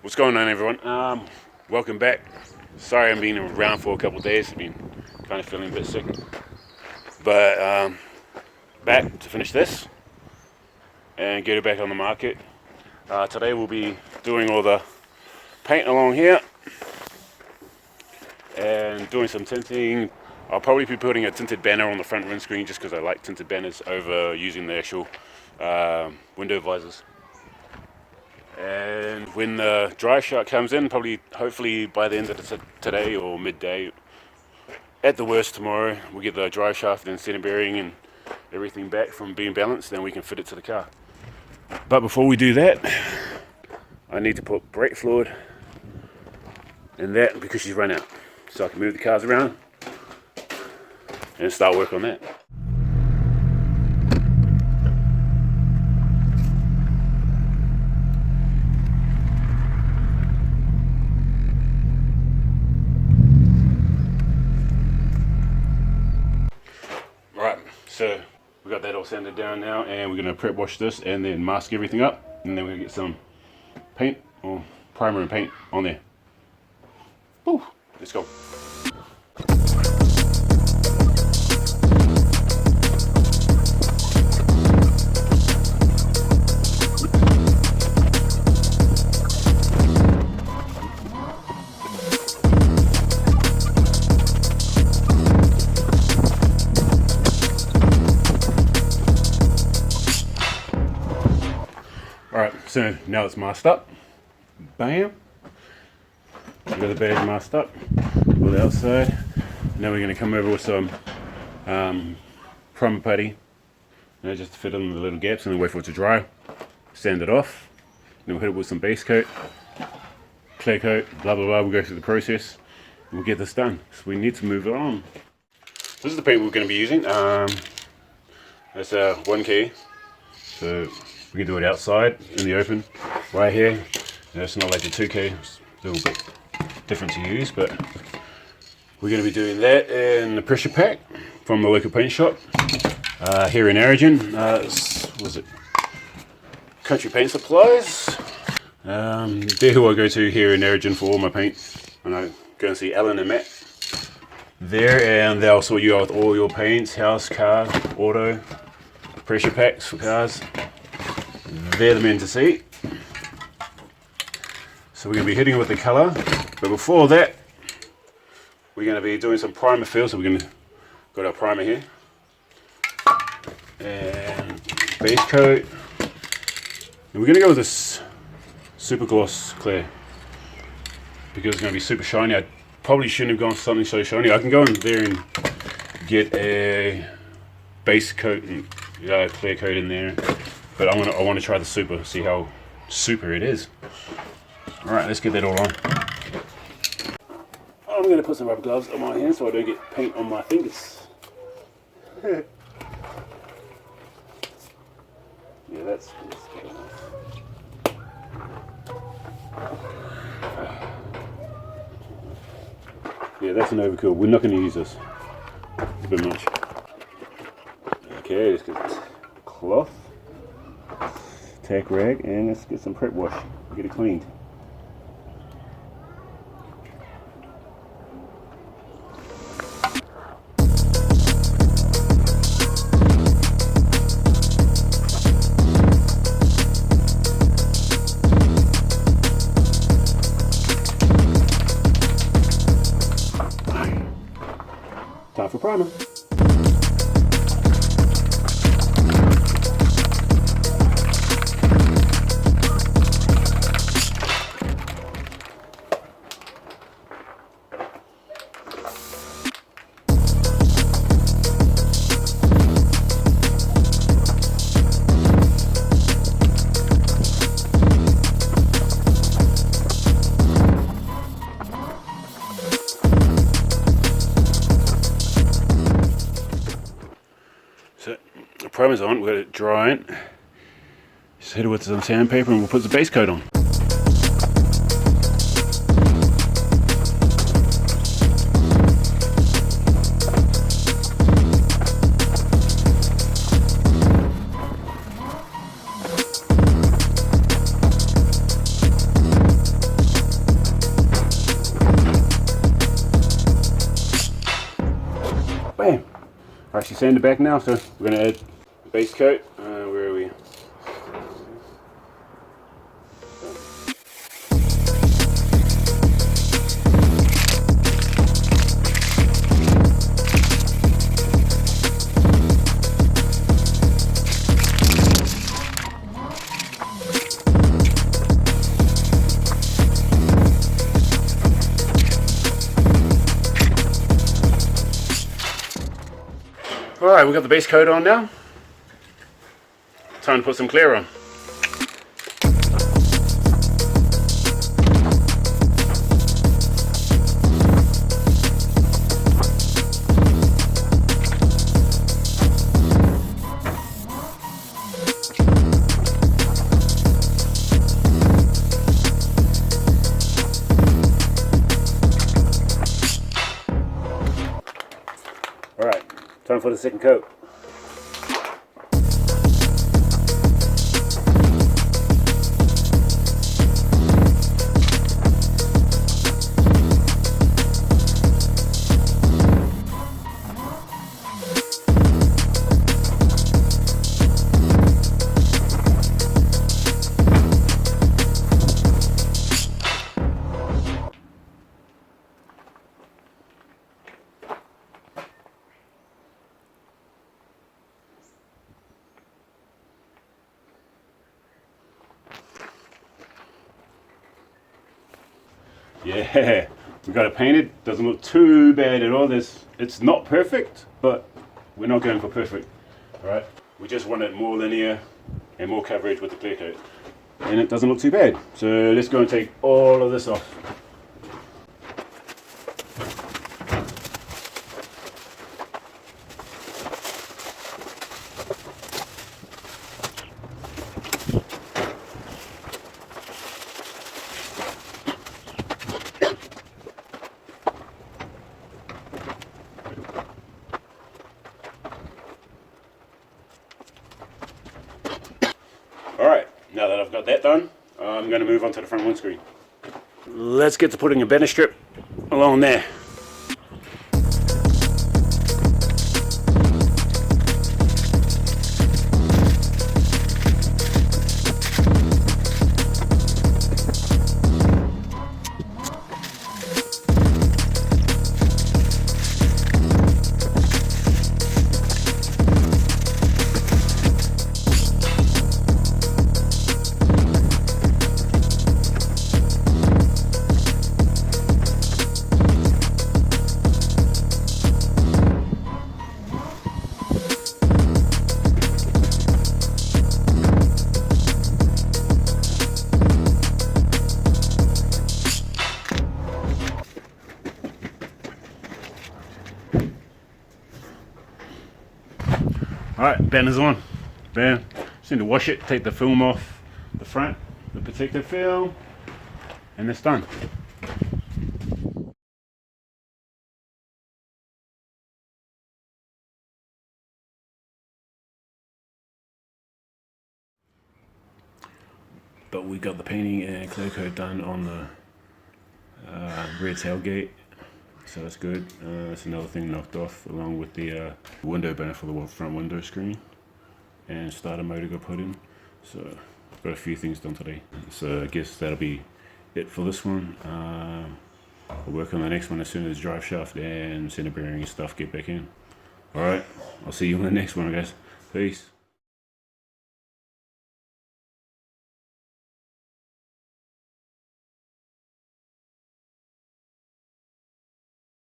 What's going on, everyone? Welcome back. Sorry I'm being around for a couple of days. I've been kind of feeling a bit sick, but back to finish this and get it back on the market. Today we'll be doing all the paint along here and doing some tinting. I'll probably be putting a tinted banner on the front windscreen just because I like tinted banners over using the actual window visors. And when the dry shot comes in, hopefully by the end of today or midday, at the worst tomorrow, we'll get the dry shaft and center bearing and everything back from being balanced, then we can fit it to the car. But before we do that, I need to put brake fluid in that because she's run out, so I can move the cars around and start work on that. Right, so we got that all sanded down now, and we're going to prep wash this and then mask everything up, and then we're going to get some paint or primer and paint on there. Woo, let's go. Alright, so now it's masked up. Bam. We've got the badge masked up on the outside. Now we're going to come over with some primer putty, just to fit in the little gaps, and then wait for it to dry. Sand it off. Then we'll hit it with some base coat, clear coat, blah blah blah. We'll go through the process and we'll get this done. So we need to move it on. This is the paint we're going to be using. It's a 1K. So we can do it outside in the open, right here. It's not like the 2K, it's a little bit different to use, but we're going to be doing that in the pressure pack from the local paint shop here in Origin. Was it Country Paint Supplies? They're who I go to here in Origin for all my paint. And I go and see Alan and Matt there, and they'll sort you out with all your paints, house, car, auto, pressure packs for cars. They're the men to see. So we're going to be hitting it with the colour, but before that we're going to be doing some primer fill. So we're going to got our primer here and base coat, and we're going to go with this super gloss clear because it's going to be super shiny. I probably shouldn't have gone for something so shiny. I can go in there and get a base coat and clear coat in there, but I want to try the super, see how super it is. Alright, let's get that all on. I'm going to put some rubber gloves on my hands so I don't get paint on my fingers. Yeah, that's good enough. Yeah, that's an overkill. We're not going to use this. It's a bit much. Okay, let's get cloth, tack rag, and let's get some prep wash. Get it cleaned. Time for primer. So the primer's on, we've got it drying. Just hit it with some sandpaper and we'll put the base coat on. actually sanded back now, so we're going to add base coat. Where are we? Alright, we've got the base coat on now. Time to put some clear on. Alright, time for the second coat. Yeah, we got it painted. Doesn't look too bad at all. It's not perfect, but we're not going for perfect. All right, we just want it more linear and more coverage with the clear coat, and it doesn't look too bad. So let's go and take all of this off. Alright, now that I've got that done, I'm going to move on to the front windscreen. Let's get to putting a banner strip along there. Alright, banner's on. Bam. Just need to wash it, take the film off the front, the protective film, and it's done. But we got the painting and clear coat done on the rear tailgate, so that's good. That's another thing knocked off, along with the window banner for the front window screen, and starter motor got put in. So got a few things done today. So I guess that'll be it for this one. I'll work on the next one as soon as drive shaft and center bearing and stuff get back in. Alright, I'll see you on the next one, guys. Peace.